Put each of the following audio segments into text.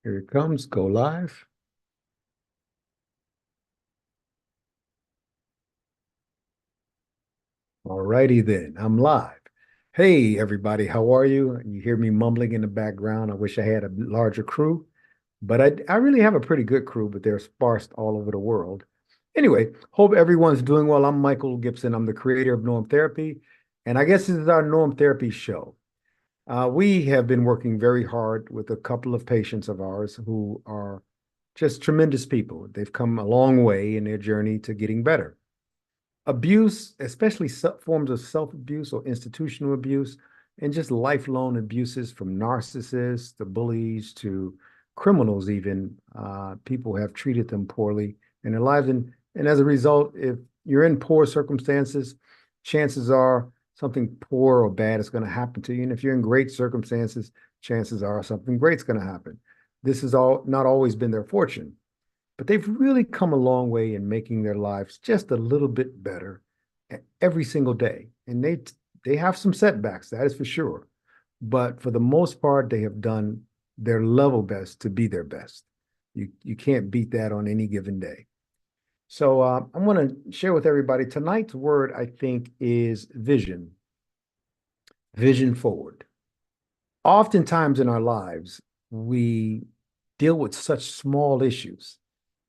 Here it comes. Go live. All righty then. I'm live. Hey, everybody. How are you? You hear me mumbling in the background. I wish I had a larger crew, but I really have a pretty good crew, but they're sparse all over the world. Anyway, hope everyone's doing well. I'm Michael Gibson. I'm the creator of Norm Therapy, and I guess this is our Norm Therapy show. We have been working very hard with a couple of patients of ours who are just tremendous people. They've come a long way in their journey to getting better. Abuse, especially forms of self-abuse or institutional abuse, and just lifelong abuses from narcissists to bullies to criminals even, people have treated them poorly in their lives. And as a result, if you're in poor circumstances, chances are something poor or bad is going to happen to you. And if you're in great circumstances, chances are something great's going to happen. This has not always been their fortune, but they've really come a long way in making their lives just a little bit better every single day. And they have some setbacks, that is for sure. But for the most part, they have done their level best to be their best. You can't beat that on any given day. So I want to share with everybody tonight's word, I think, is vision. Vision forward. Oftentimes in our lives, we deal with such small issues.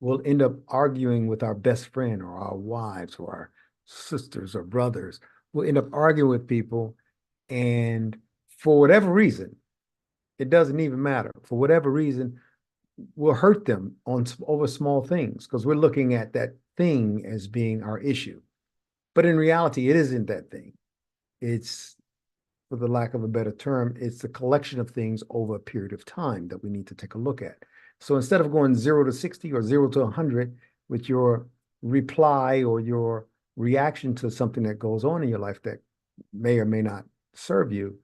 We'll end up arguing with our best friend or our wives or our sisters or brothers. We'll end up arguing with people, and for whatever reason, it doesn't even matter. For whatever reason, we'll hurt them over small things because we're looking at that thing as being our issue. But in reality, it isn't that thing. It's, for the lack of a better term, it's the collection of things over a period of time that we need to take a look at. So instead of going 0 to 60 or 0 to 100 with your reply or your reaction to something that goes on in your life that may or may not serve you,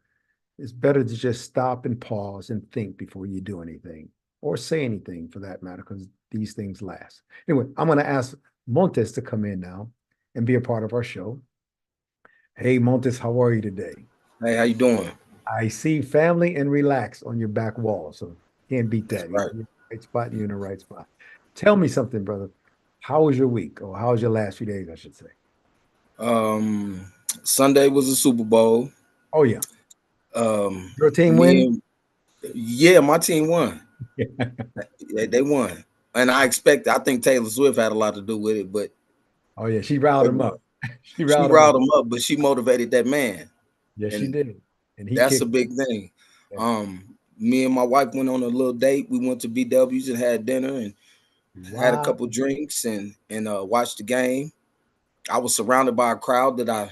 it's better to just stop and pause and think before you do anything or say anything for that matter, because these things last. Anyway, I'm going to ask Montez to come in now and be a part of our show. Hey, Montez, how are you today? Hey, how you doing? I see family and relax on your back wall, so can't beat That's that. You're right. in the right spot, you're in the right spot. Tell me something, brother. How was your week, or how was your last few days, I should say? Um, Sunday was a Super Bowl. Oh yeah, Um, your team me win. and yeah, my team won. They won, and I think Taylor Swift had a lot to do with it, Oh yeah, she riled but him up. She she riled him up. riled him up, but she motivated that man, Yes, she and did, and he that's a kicked. big thing. Yeah. Me and my wife went on a little date. We went to BW's and had dinner and had a Wow. couple drinks and watched the game. I was surrounded by a crowd that I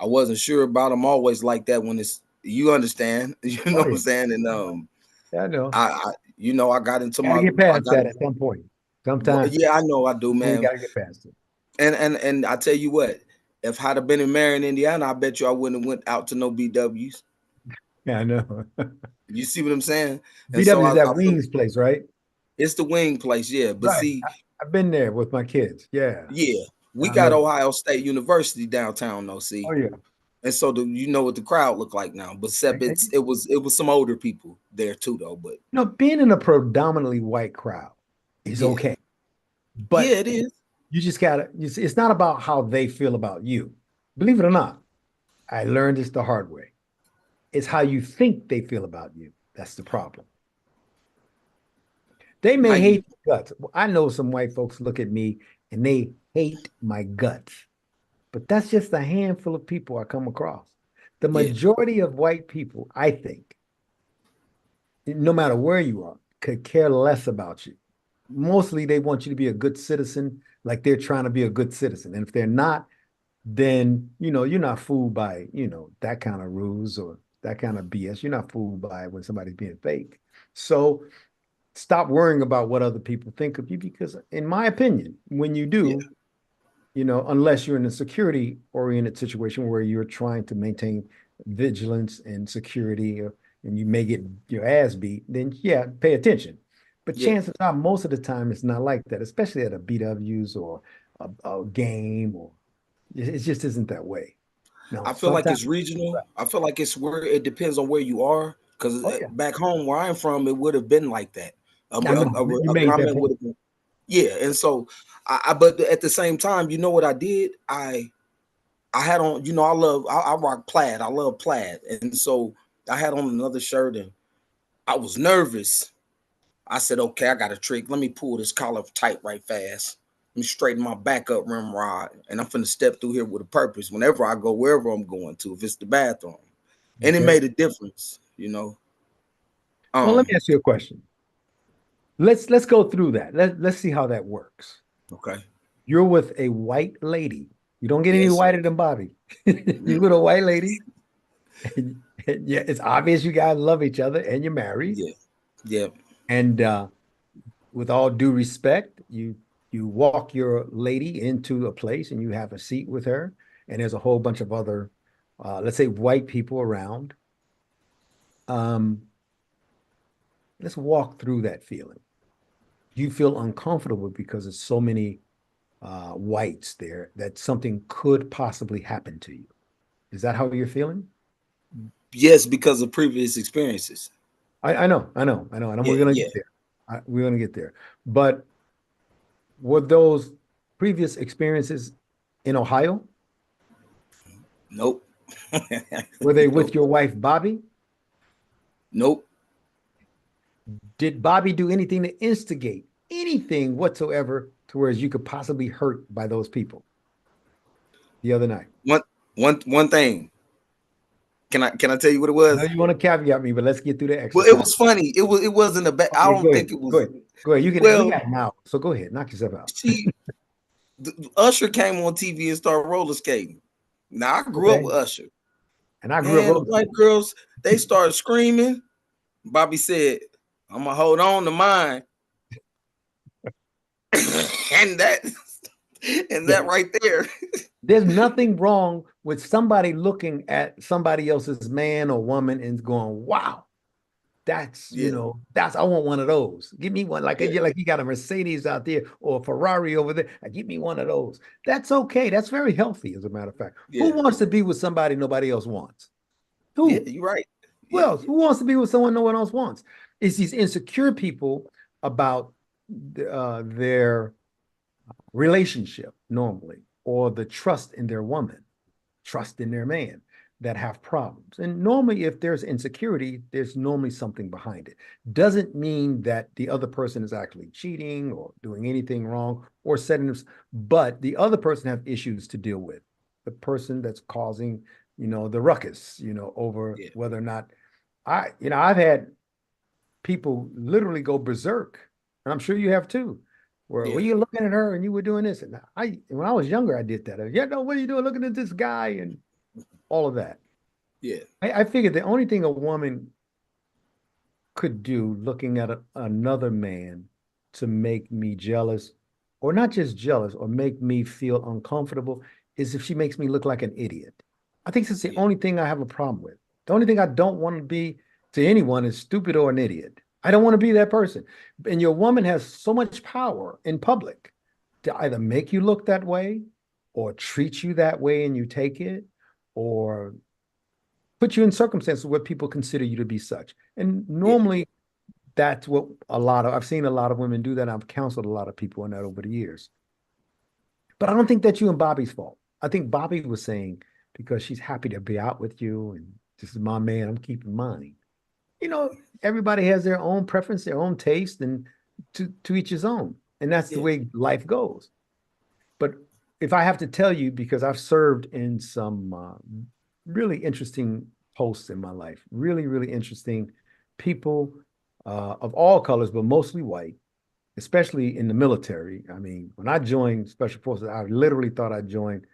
wasn't sure about. I'm always like that when it's you understand, you know Oh what I'm yeah. saying? And Yeah, I know. I I got into Got to my get I past got that at some point. Sometimes yeah, I know I do, we man. got to get past it. And I tell you what, if I'd have been in Marion, Indiana, I bet you I wouldn't have went out to no BWs. Yeah, I know. You see what I'm saying? And so BW is that I feel wings place, right? it's the wing place, yeah. But Right. see, I've been there with my kids. Yeah, yeah, we I got love it. Ohio State University downtown though, Oh see. yeah. And so you know what the crowd looked like now. But Seb, it was some older people there too though. But Being in a predominantly white crowd is yeah, okay, yeah, but it is. you just gotta. It's not about how they feel about you. Believe it or not, I learned this the hard way. It's how you think they feel about you. That's the problem. They How may you hate my guts. I know some white folks look at me and they hate my guts, but that's just a handful of people I come across. The yeah, majority of white people, I think, no matter where you are, could care less about you. Mostly they want you to be a good citizen, like they're trying to be a good citizen. And if they're not, then you're not fooled by that kind of ruse or that kind of BS. You're not fooled by when somebody's being fake. So stop worrying about what other people think of you because, in my opinion, when you yeah, do, unless you're in a security oriented situation where you're trying to maintain vigilance and security, and you may get your ass beat, then yeah, pay attention. But yeah. chances are, most of the time, it's not like that, especially at a BW's or a game, or it just isn't that way. No, I feel like sometimes, it's regional. I feel like it's where it depends on where you are. Because oh yeah, back home where I'm from, it would have been like that. I know you a made that comment would point. have been, yeah. And so but at the same time, you know what I did? I had on, you know, I rock plaid. I love plaid. And so I had on another shirt and I was nervous. I said, okay, I got a trick. Let me pull this collar tight right fast. Let me straighten my back up rim rod. And I'm finna step through here with a purpose whenever I go, wherever I'm going to, if it's the bathroom. And it Okay. made a difference, you know. Well, let me Um, ask you a question. Let's go through that. Let's see how that works. okay. You're with a white lady. You don't get any Yes. whiter than Bobby. You're with a white lady. And yeah, it's obvious you guys love each other and you're married. Yeah. Yeah. And with all due respect, you walk your lady into a place and you have a seat with her, and there's a whole bunch of other, let's say, white people around. Um, let's walk through that feeling. You feel uncomfortable because there's so many whites there that something could possibly happen to you. Is that how you're feeling? Yes, because of previous experiences. I know, and Yeah. we're gonna Yeah. get there. We're gonna get there. But were those previous experiences in Ohio? Nope. Were they with Nope. your wife, Bobby? Nope. Did Bobby do anything to instigate anything whatsoever to where you could possibly hurt by those people the other night? One one thing. Can I tell you what it I know was? you want to caveat me, but let's get through the Well, it exercise. was funny. It wasn't a bad. I Okay, don't go think ahead. it Go was. ahead. Go ahead. You can. We Well, got now, so go ahead. Knock yourself out. she Usher came on TV and started roller skating. Now I grew up Okay. with Usher. And I grew up Man, the roller white skating. girls, they started screaming. Bobby said, I'm gonna hold on to mine. and that and Yeah. that right there. There's nothing wrong with somebody looking at somebody else's man or woman and going, "Wow, that's Yeah, that's I want one of those. Give me one like yeah, like you got a Mercedes out there or a Ferrari over there. Give me one of those. That's okay. That's very healthy, as a matter of fact. Who yeah, wants to be with somebody nobody else wants? yeah, Who? you're right. Who Yeah, else? Who wants to be with someone no one else wants? It's these insecure people about their relationship normally, or the trust in their woman, trust in their man, that have problems. And normally, if there's insecurity, there's normally something behind it. Doesn't mean that the other person is actually cheating or doing anything wrong or setting them, but the other person have issues to deal with. The person that's causing, the ruckus, over yeah, whether or not I've had people literally go berserk, and I'm sure you have too. Where were yeah, you looking at her and you were doing this? And when I was younger, I did that. Yeah, no, what are you doing looking at this guy and all of that? yeah, I figured the only thing a woman could do looking at another man to make me jealous, or not just jealous, or make me feel uncomfortable, is if she makes me look like an idiot. I think that's the yeah, only thing I have a problem with. The only thing I don't want to be to anyone is stupid or an idiot. I don't want to be that person. And your woman has so much power in public to either make you look that way or treat you that way and you take it, or put you in circumstances where people consider you to be such. And yeah, normally that's what I've seen a lot of women do that. I've counseled a lot of people on that over the years. But I don't think that's you and Bobby's fault. I think Bobby was saying because she's happy to be out with you and this is my man, I'm keeping mine. Everybody has their own preference, their own taste, and to each his own. And that's the yeah, way life goes. But if I have to tell you, because I've served in some really interesting posts in my life, really, really interesting people of all colors, but mostly white, especially in the military. I mean, when I joined Special Forces, I literally thought I joined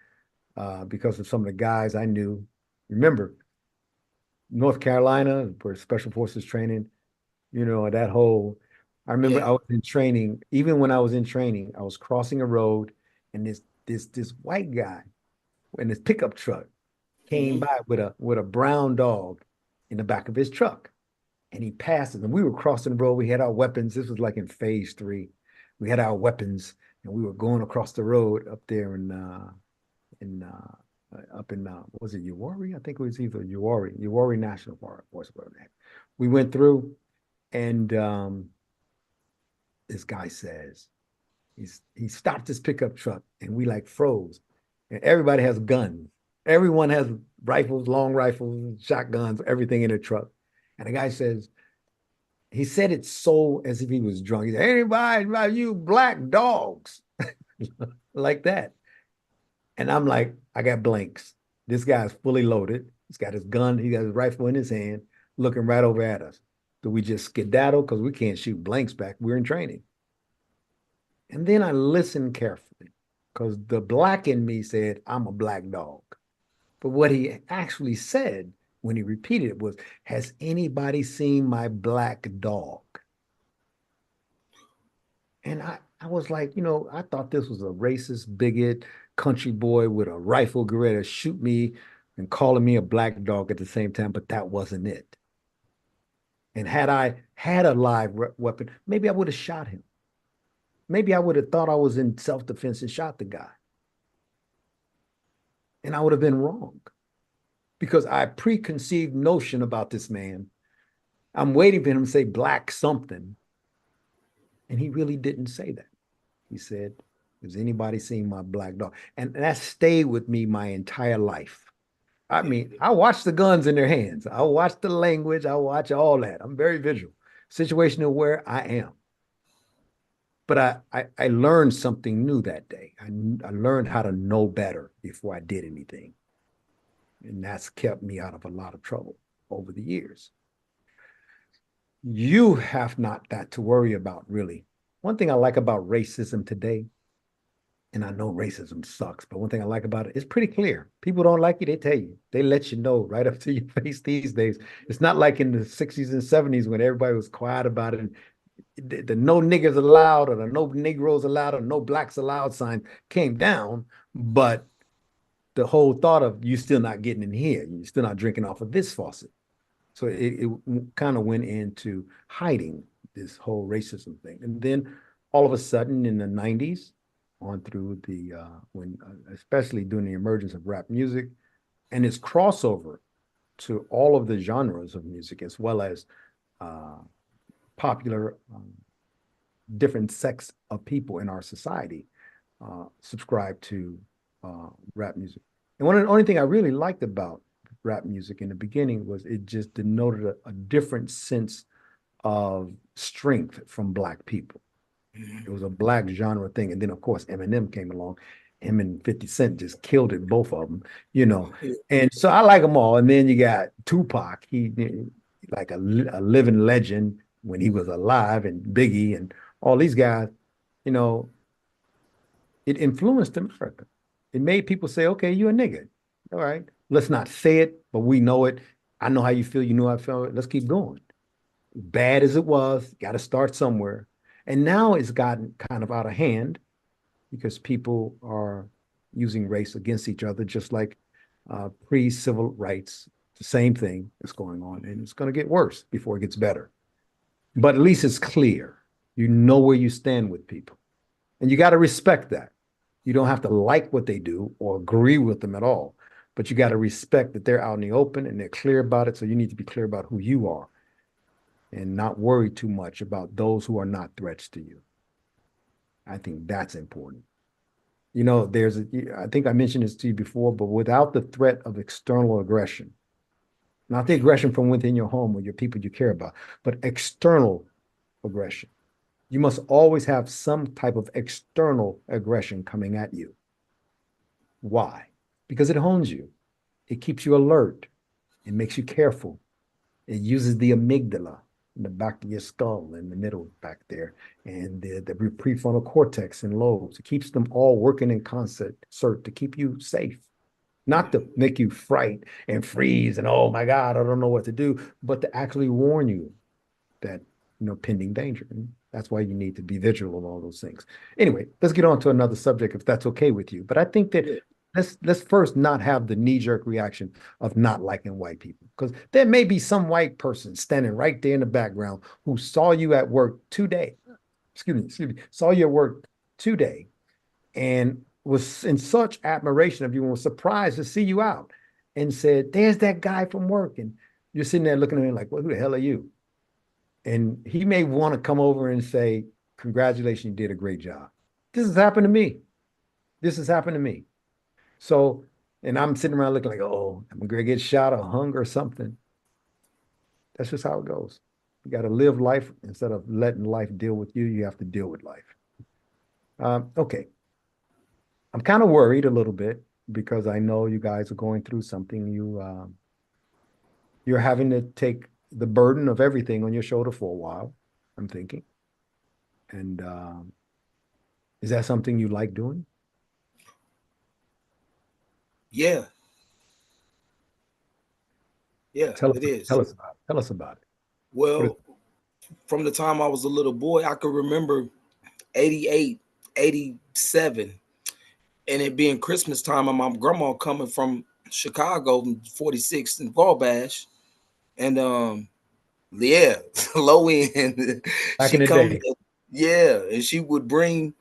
because of some of the guys I knew. Remember, North Carolina, where Special Forces training, that whole, I remember yeah. I was in training, even when I was in training, I was crossing a road and this white guy in his pickup truck came Hmm. by with a brown dog in the back of his truck. And he passed us, and we were crossing the road. We had our weapons. This was like in phase 3. We had our weapons, and we were going across the road up there in up in was it Uwari? I think it was either Uwari National Forest. We went through, and this guy says, he stopped his pickup truck and we like froze. And everybody has guns. Everyone has rifles, long rifles, shotguns, everything in the truck. And the guy says, he said it so as if he was drunk. He said, anybody, you black dogs, like that. And I'm like, I got blanks. This guy's fully loaded. He's got his gun, he got his rifle in his hand, looking right over at us. Do we just skedaddle? Because we can't shoot blanks back. We're in training. And then I listened carefully because the black in me said, I'm a black dog. But what he actually said when he repeated it was, has anybody seen my black dog? And I was like, I thought this was a racist, bigot, country boy with a rifle ready to shoot me and calling me a black dog at the same time, but that wasn't it. And had I had a live weapon, maybe I would have shot him. Maybe I would have thought I was in self-defense and shot the guy. And I would have been wrong because I preconceived notion about this man. I'm waiting for him to say black something. And he really didn't say that. He said, has anybody seen my black dog? And that stayed with me my entire life. I mean, I watch the guns in their hands. I watch the language. I watch all that. I'm very visual, situational where I am. But I learned something new that day. I learned how to know better before I did anything. And that's kept me out of a lot of trouble over the years. You have not that to worry about, really. One thing I like about racism today, and I know racism sucks, but one thing I like about it, it's pretty clear. People don't like you, they tell you. They let you know right up to your face these days. It's not like in the 60s and 70s when everybody was quiet about it and the no niggers allowed or the no Negroes allowed or no blacks allowed sign came down, but the whole thought of you still not getting in here, you're still not drinking off of this faucet. So it kind of went into hiding this whole racism thing. And then all of a sudden in the 90s, on through the, especially during the emergence of rap music and its crossover to all of the genres of music, as well as popular different sects of people in our society subscribe to rap music. And one of the only thing I really liked about rap music in the beginning was it just denoted a different sense of strength from Black people. It was a Black genre thing. And then, of course, Eminem came along. Him and 50 Cent just killed it, both of them, And so I like them all. And then you got Tupac. He like a living legend when he was alive, and Biggie and all these guys, it influenced America. It made people say, okay, you're a nigga. All right, let's not say it, but we know it. I know how you feel. You know how I feel. Let's keep going. Bad as it was, got to start somewhere. And now it's gotten kind of out of hand because people are using race against each other, just like pre-civil rights. The same thing is going on, and it's going to get worse before it gets better. But at least it's clear. You know where you stand with people. And you got to respect that. You don't have to like what they do or agree with them at all, but you got to respect that they're out in the open and they're clear about it. So you need to be clear about who you are and not worry too much about those who are not threats to you. I think that's important. I think I mentioned this to you before, but without the threat of external aggression, not the aggression from within your home or your people you care about, but external aggression, you must always have some type of external aggression coming at you. Why? Because it hones you. It keeps you alert. It makes you careful. It uses the amygdala in the back of your skull, in the middle back there, and the prefrontal cortex and lobes. It keeps them all working in concert to keep you safe, not to make you fright and freeze and, oh my God, I don't know what to do, but to actually warn you that, pending danger. And that's why you need to be vigilant on all those things. Anyway, let's get on to another subject if that's okay with you. But I think that let's first not have the knee-jerk reaction of not liking white people, because there may be some white person standing right there in the background who saw you at work today. Excuse me, saw you at work today and was in such admiration of you and was surprised to see you out and said, there's that guy from work. And you're sitting there looking at him like, well, who the hell are you? And he may want to come over and say, congratulations, you did a great job. This has happened to me. This has happened to me. So, and I'm sitting around looking like, oh, I'm going to get shot or hung or something. That's just how it goes. You got to live life instead of letting life deal with you. You have to deal with life. Okay. I'm kind of worried a little bit because I know you guys are going through something. You're having to take the burden of everything on your shoulder for a while, I'm thinking. And is that something you like doing? Yeah. Yeah, Tell us, it is. tell us about it. Tell us about it. What is, Well, from the time I was a little boy, I can remember 88, 87, and it being Christmas time, and my grandma coming from Chicago, 46 in Wabash, and yeah, low end. back in She the come, day? yeah, and she would bring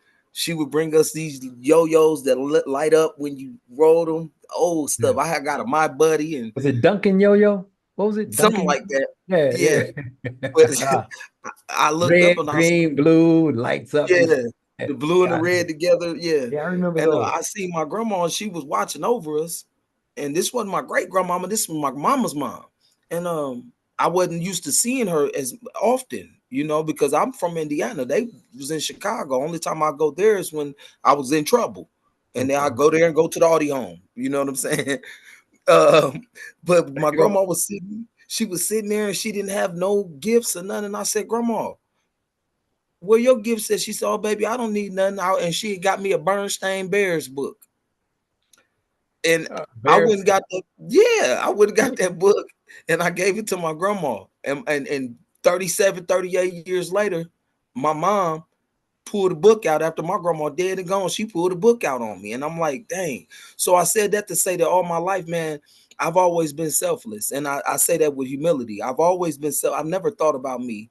us these yo-yos that light up when you roll them. Old Yeah. stuff. I had got a My Buddy and Was it Duncan Yo-Yo? What was it? something Duncan? like that. Yeah, Yeah, but yeah. I looked up Red, and I said, green, blue, lights up. yeah, It's the blue and the got red it. together. Yeah, Yeah, I remember and those. I see my grandma. She was watching over us, and this wasn't my great grandmama. This was my mama's mom, and I wasn't used to seeing her as often, because I'm from Indiana. They was in Chicago. Only time I go there is when I was in trouble, and then I Okay. go there and go to the Audi home. You know what I'm saying? Um, but my You know, grandma was sitting. She was sitting there, and she didn't have no gifts or nothing. And I said, Grandma, well, your gift says, she said, oh, baby, I don't need nothing. And she got me a Bernstein Bears book. And I Bears. wouldn't got that. Yeah, I would have got that book and I gave it to my grandma. And 37, 38 years later, my mom pulled the book out after my grandma dead and gone. She pulled the book out on me. And I'm like, dang. So I said that to say that all my life, man, I've always been selfless. And I say that with humility. I've always been I've never thought about me.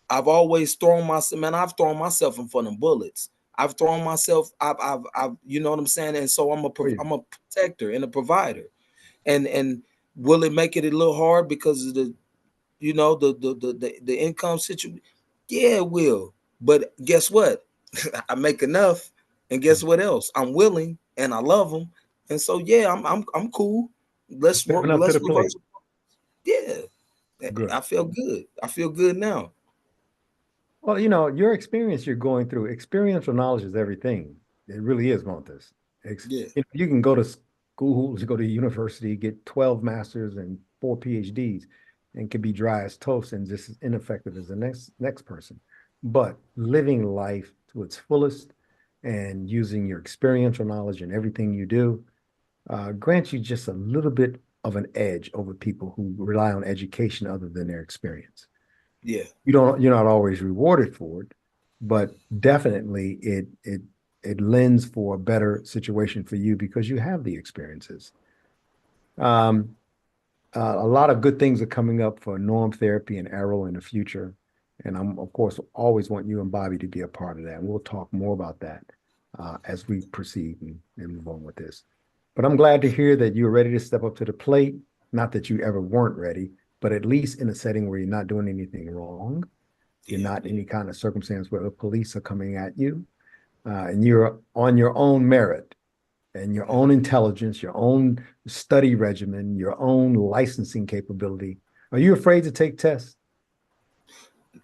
I've thrown myself in front of bullets. I've thrown myself, you know what I'm saying? And so Oh, yeah. I'm a protector and a provider. And will it make it a little hard because of the income situation? Yeah, it will. But guess what? I make enough, and guess what else? I'm willing and I love them. And so yeah, I'm cool. Let's work, Stepping up to let's the plate. reverse. Yeah. Good. I feel good. I feel good now. Well, your experience you're going through, experiential knowledge is everything. It really is, Montez. Yeah. You can go to schools, go to university, get 12 masters and 4 PhDs, and can be dry as toast and just as ineffective as the next person. But living life to its fullest and using your experiential knowledge in everything you do grants you just a little bit of an edge over people who rely on education other than their experience. Yeah. You're not always rewarded for it, but definitely it lends for a better situation for you because you have the experiences. Um, a lot of good things are coming up for norm therapy and arrow in the future. And I'm, of course, always want you and Bobby to be a part of that. And we'll talk more about that as we proceed and move on with this. But I'm glad to hear that you're ready to step up to the plate. Not that you ever weren't ready, but at least in a setting where you're not doing anything wrong. You're Yeah. not in any kind of circumstance where the police are coming at you, and you're on your own merit and your own intelligence, your own study regimen, your own licensing capability. Are you afraid to take tests?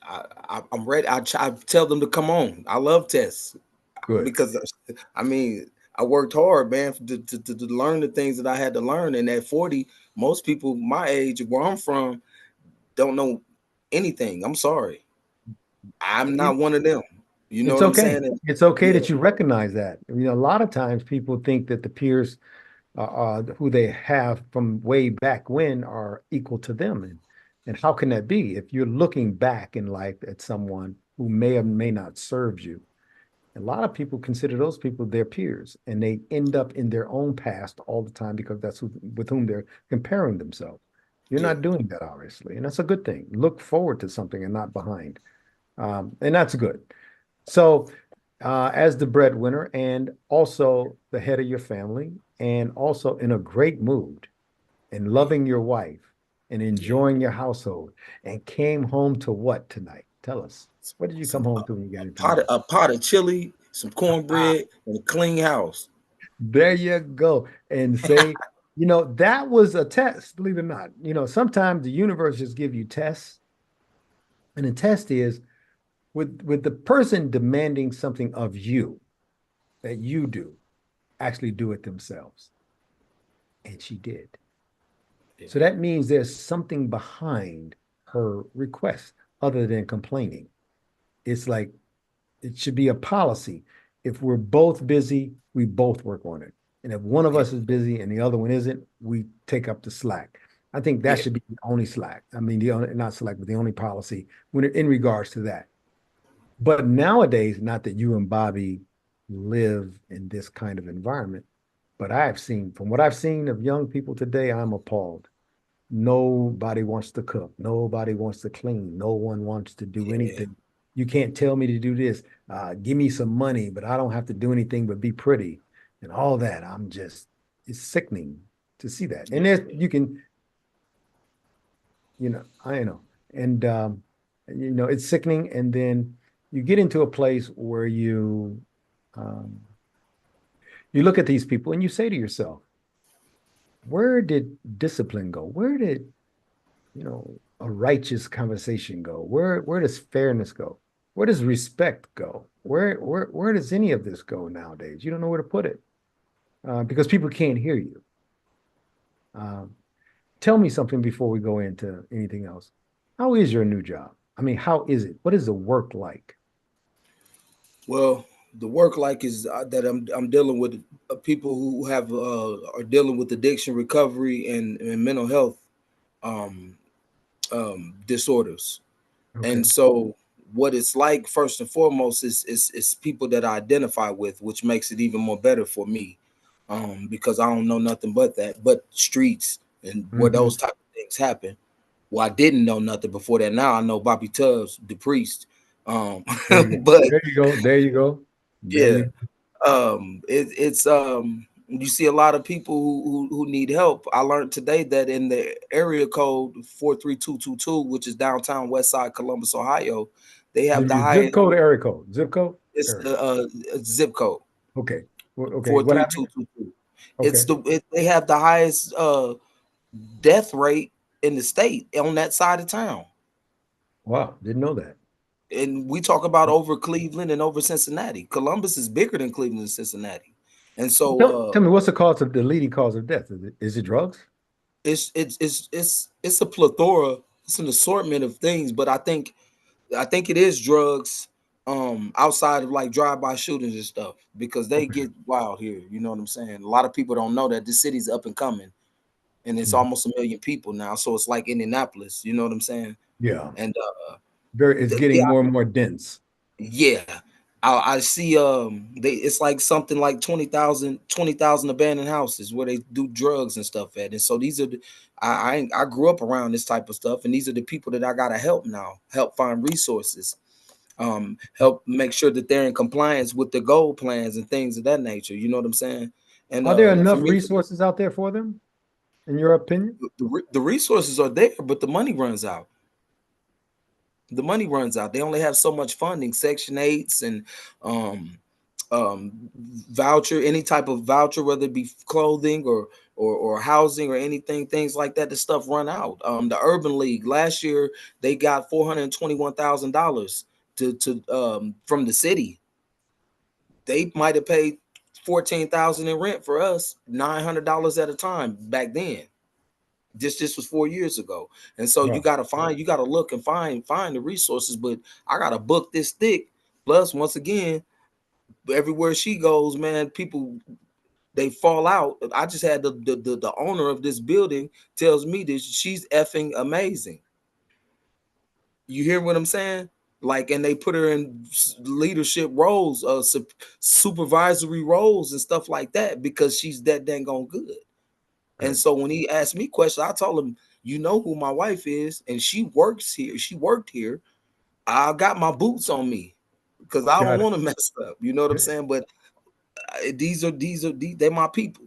I'm ready. I tell them to come on. I love tests Good. because I mean I worked hard, man, to learn the things that I had to learn. And at 40, most people my age, where I'm from, don't know anything. I'm sorry, I'm not one of them. You know It's what I'm okay. saying? And It's okay yeah, that you recognize that. A lot of times people think that the peers who they have from way back when are equal to them. And how can that be if you're looking back in life at someone who may or may not serve you? A lot of people consider those people their peers, and they end up in their own past all the time because that's with whom they're comparing themselves. You're yeah, not doing that, obviously, and that's a good thing. Look forward to something and not behind, and that's good. So, as the breadwinner and also the head of your family, and also in a great mood and yeah, loving your wife and yeah. enjoying your household, and came home to what tonight? Tell us. What did you come Some home to when you got into a ministry? pot of chili, some Ah, cornbread, and a clean house. there you go. And say, that was a test, believe it or not. Sometimes the universe just give you tests. And the test is with the person demanding something of you that you do, actually do it themselves. And she did. Yeah, So that means there's something behind her request other than complaining. It's like it should be a policy. If we're both busy, we both work on it. And if one of yeah, us is busy and the other one isn't, we take up the slack. I think that yeah, should be the only slack. I mean, the only, not slack, but the only policy when in regards to that. But nowadays, not that you and Bobby live in this kind of environment, but from what I've seen of young people today, I'm appalled. Nobody wants to cook. Nobody wants to clean. No one wants to do yeah, anything. You can't tell me to do this. Give me some money, but I don't have to do anything but be pretty and all that. It's sickening to see that. And yeah. there's, you can, I know. And, it's sickening. And then you get into a place where um, you look at these people and you say to yourself, where did discipline go? Where did a righteous conversation go? Where does fairness go? Where does respect go? Where does any of this go nowadays? You don't know where to put it because people can't hear you. Um, Tell me something before we go into anything else. How is your new job? I mean, how is it? What is the work like? Well, the work like is that I'm dealing with people who have are dealing with addiction recovery and mental health um, disorders. Okay. And so what it's like first and foremost is people that I identify with, which makes it even more better for me. Because I don't know nothing but that, but streets and where Hmm. those type of things happen. Well, I didn't know nothing before that. Now I know Bobby Tubbs, the priest. Um, There you go. but There you go. There you go. There yeah, we it's you see a lot of people who need help. I learned today that in the area code 43222, which is downtown West Side Columbus, Ohio, they have Give the me zip highest. code, area code, zip code, It's area. the zip code Okay. Okay. four What three happened? two two two. Okay. They have the highest death rate in the state on that side of town. Wow. Didn't know that. And we talk about over Cleveland and over Cincinnati. Columbus is bigger than Cleveland and Cincinnati. And so Tell me what's the leading cause of death? Is it drugs? it's a plethora, it's an assortment of things, but I think it is drugs outside of like drive-by shootings and stuff because they Okay. get wild here. You know what I'm saying? A lot of people don't know that this city's up and coming and it's Mhm. almost 1 million people now. So it's like Indianapolis, you know what I'm saying? Yeah. And It's getting yeah, more and more dense. yeah. I see it's like something like 20,000 abandoned houses where they do drugs and stuff at. And so these are I grew up around this type of stuff, and these are the people that I gotta help now, help find resources, help make sure that they're in compliance with the goal plans and things of that nature. You know what I'm saying? And Are there for enough me, resources out there for them, in your opinion? the resources are there, but the money runs out. The money runs out. They only have so much funding, Section 8s and um voucher, any type of voucher, whether it be clothing or housing or anything, things like that. The stuff run out. The Urban League last year they got $421,000 to from the city. They might have paid 14,000 in rent for us, $900 at a time back then. This was 4 years ago. And so Wow. you gotta look and find the resources. But I got a book this thick. Plus, once again, everywhere she goes, man, people they fall out. I just had the owner of this building tells me that she's effing amazing. You hear what I'm saying? Like, and they put her in leadership roles, supervisory roles and stuff like that because she's that dang on good. And Okay. so when he asked me questions, I told him, you know who my wife is, and she works here. She worked here. I got my boots on me because I don't Got want to mess up. You know what I'm it. saying? But they're my people.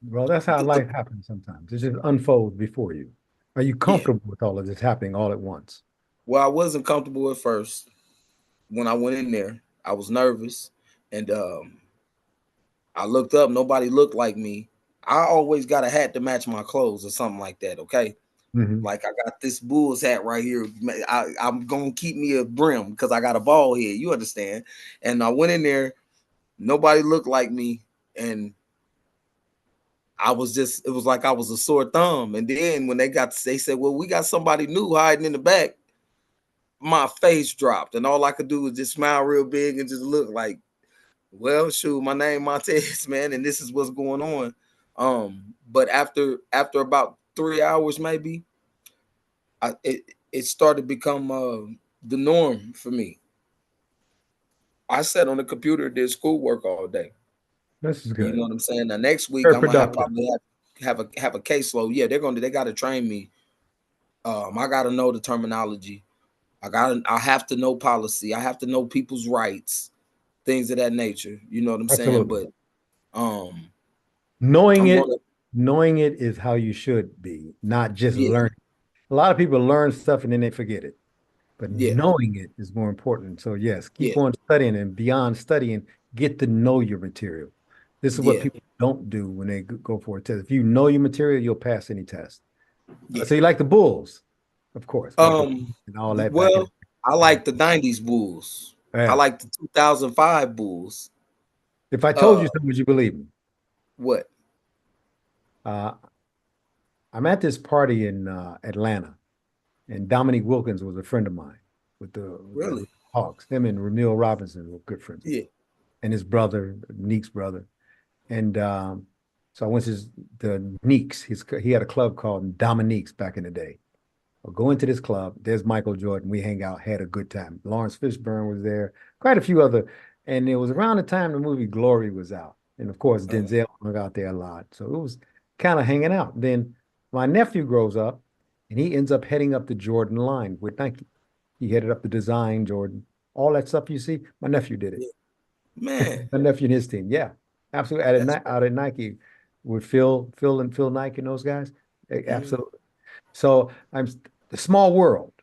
Well, that's how The life happens sometimes. It just unfolds before you. Are you Yeah, comfortable with all of this happening all at once? Well, I wasn't comfortable at first. When I went in there, I was nervous, and I looked up. Nobody looked like me. I always got a hat to match my clothes or something like that. Okay, Hmm. like I got this Bulls hat right here. I'm gonna keep me a brim because I got a ball head. You understand? And I went in there. Nobody looked like me, and I was just. It was like I was a sore thumb. And then when they said, "Well, we got somebody new hiding in the back." My face dropped, and all I could do was just smile real big and just look like, well, shoot, my name Montez, man, and this is what's going on. But after about 3 hours, maybe, it started to become the norm for me. I sat on the computer, did schoolwork all day. This is You good. know what I'm saying? Now next week Very I'm gonna productive. probably have a caseload. Yeah, they gotta train me. I gotta know the terminology. I have to know policy. I have to know people's rights, things of that nature. You know what I'm saying? Absolutely. But um, Knowing I'm it, gonna knowing it is how you should be, not just yeah, learning. A lot of people learn stuff and then they forget it, but yeah, knowing it is more important. So yes, keep yeah, on studying and beyond studying, get to know your material. This is what yeah, people don't do when they go for a test. If you know your material, you'll pass any test. yeah. So you like the Bulls, of course, Michael Um, and all that back in. well, I like the '90s Bulls. I Yeah. like the 2005 Bulls. If I told Uh, you something, would you believe me? what? Uh, I'm at this party in Atlanta, and Dominique Wilkins was a friend of mine with the Really? Hawks. Him and Ramil Robinson were good friends, Yeah, and his brother, Neek's brother. And so I went to the Neeks. He had a club called Dominique's back in the day. I'll go into this club. There's Michael Jordan. We hang out, had a good time. Lawrence Fishburne was there, quite a few other. And it was around the time the movie Glory was out. And of course, uh, Denzel hung out there a lot. So it was kind of hanging out. Then my nephew grows up and he ends up heading up the Jordan line with Nike. He headed up the design, Jordan, all that stuff you see. My nephew did it. yeah. Man, My nephew and his team. Yeah, absolutely. that's Out at Nike with Phil Nike and those guys. mhm. Absolutely. So I'm the small world.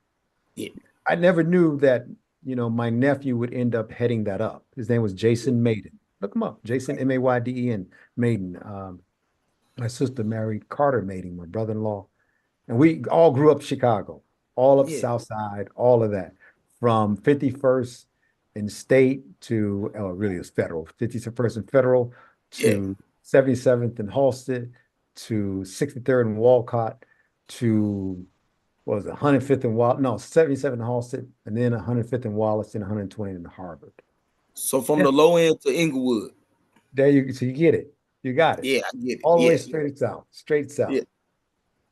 Yeah, I never knew that, my nephew would end up heading that up. His name was yeah. Jason Maiden. Look him up. Jason Okay. Mayden Maiden. My sister married Carter Maiden, my brother-in-law. And we all grew up Chicago, all up Yeah, South Side, all of that. From 51st and State to, oh, really it's federal, 51st and Federal yeah. to 77th and Halsted to 63rd and Walcott to, what was it, 105th and Wallace, no, 77th and Halsted, and then 105th and Wallace and 120th and Harvard. So from Yeah, the low end to Inglewood. so you get it. You got it. Yeah, I get it. All the way Yeah, straight south, straight yeah, south.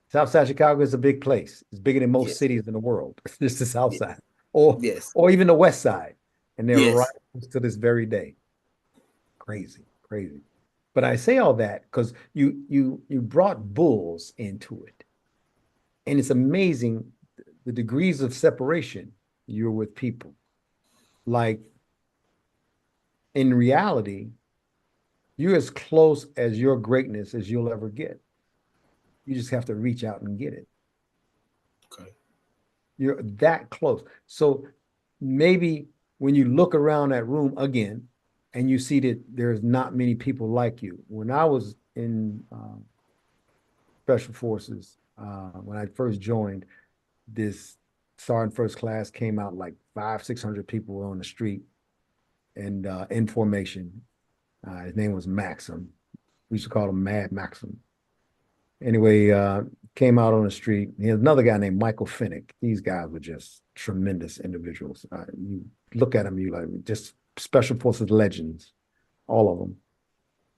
Southside Chicago is a big place. It's bigger than most yes, cities in the world. It's the South yeah, Side, or yes, or even the West Side, and they're right yes. to this very day. Crazy, crazy. But I say all that because you brought bulls into it, and it's amazing the degrees of separation you're with people. Like in reality, you're as close as your greatness as you'll ever get. You just have to reach out and get it. Okay. You're that close. So maybe when you look around that room again and you see that there's not many people like you. When I was in special forces, when I first joined, this sergeant first class came out like 600 people were on the street and in formation. His name was Maxim. We used to call him Mad Maxim. Anyway, came out on the street. He had another guy named Michael Finnick. These guys were just tremendous individuals. You look at them, you like just special forces legends, all of them.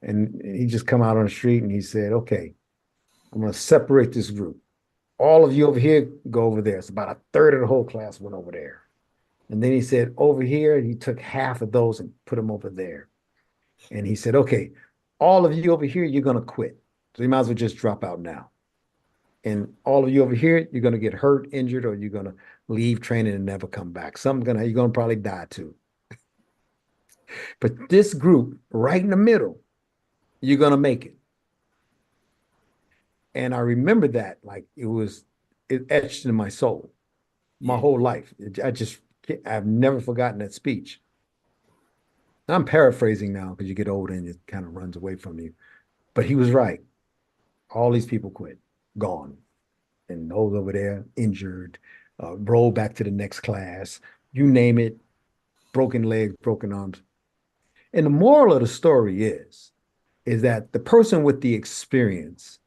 And he just come out on the street and he said, "Okay, I'm going to separate this group. All of you over here, go over there." It's about a third of the whole class went over there. And then he said, "Over here," he took half of those and put them over there. And he said, "Okay, all of you over here, you're going to quit. So you might as well just drop out now. And all of you over here, you're going to get hurt, injured, or you're going to leave training and never come back. You're going to probably die too. But this group right in the middle, you're going to make it." And I remember that like it etched in my soul. my Yeah. whole life. I've never forgotten that speech. I'm paraphrasing now because you get older and it kind of runs away from you. But he was right. All these people quit, gone, and those over there injured, rolled back to the next class. You name it, broken legs, broken arms. And the moral of the story is that the person with the experience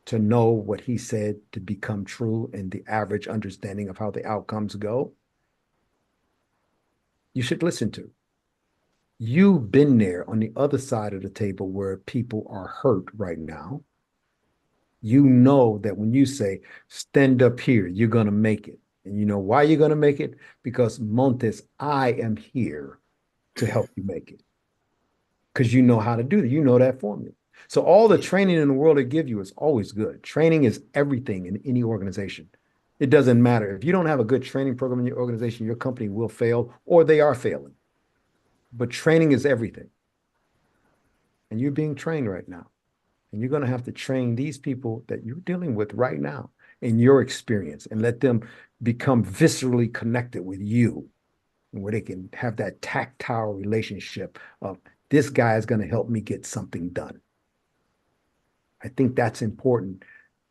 to know what he said to become true and the average understanding of how the outcomes go, you should listen to. You've been there on the other side of the table where people are hurt right now. You know that when you say, stand up here, you're going to make it. And you know why you're going to make it? Because Montez, I am here to help you make it. Because you know how to do it. You know that formula. So all the Yeah. training in the world they give you is always good. Training is everything in any organization. It doesn't matter. If you don't have a good training program in your organization, your company will fail or they are failing. But training is everything. And you're being trained right now. And you're going to have to train these people that you're dealing with right now in your experience and let them become viscerally connected with you, where they can have that tactile relationship of this guy is going to help me get something done. I think that's important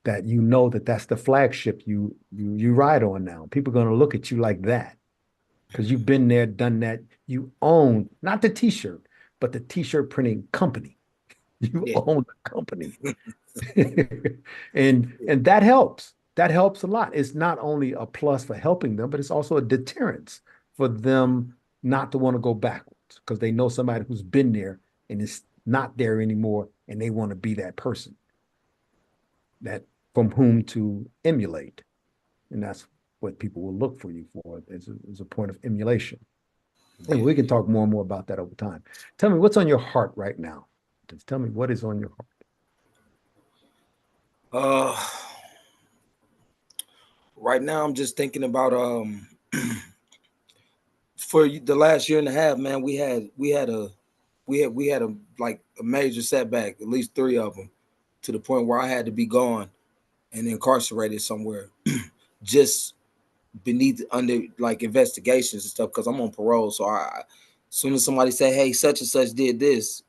that you know that that's the flagship you ride on now. People are going to look at you like that because you've been there, done that. You own not the t-shirt, but the t-shirt printing company. You Yeah. own the company. And that helps. That helps a lot. It's not only a plus for helping them, but it's also a deterrence for them not to want to go backwards because they know somebody who's been there and is not there anymore, and they want to be that person that from whom to emulate. And that's what people will look for you for is a point of emulation. Anyway, Yeah. we can talk more and more about that over time. Tell me what's on your heart right now. Just tell me what is on your heart. Uh, right now I'm just thinking about for the last year and a half, man. We had a like a major setback, at least three of them, to the point where I had to be gone and incarcerated somewhere, just beneath under like investigations and stuff because I'm on parole. So as soon as somebody say, "Hey, such and such did this,"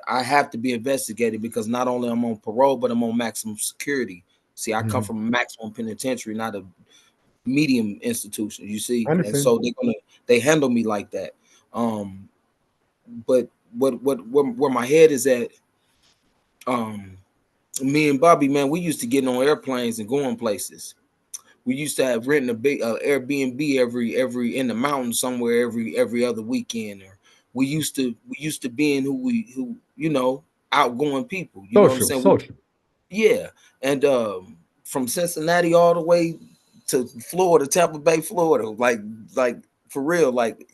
I have to be investigated because not only I'm on parole, but I'm on maximum security. See, I come Mhm. from a maximum penitentiary, not a medium institution. You I see, and understand. so they handle me like that. Um, but where my head is at, um, me and Bobby, man, we used to get on airplanes and going places. We used to have renting a big Airbnb every in the mountains somewhere every other weekend. Or we used to being who outgoing people. You know what I'm Social, saying? social. Yeah, and from Cincinnati all the way to Florida, Tampa Bay, Florida, like for real, like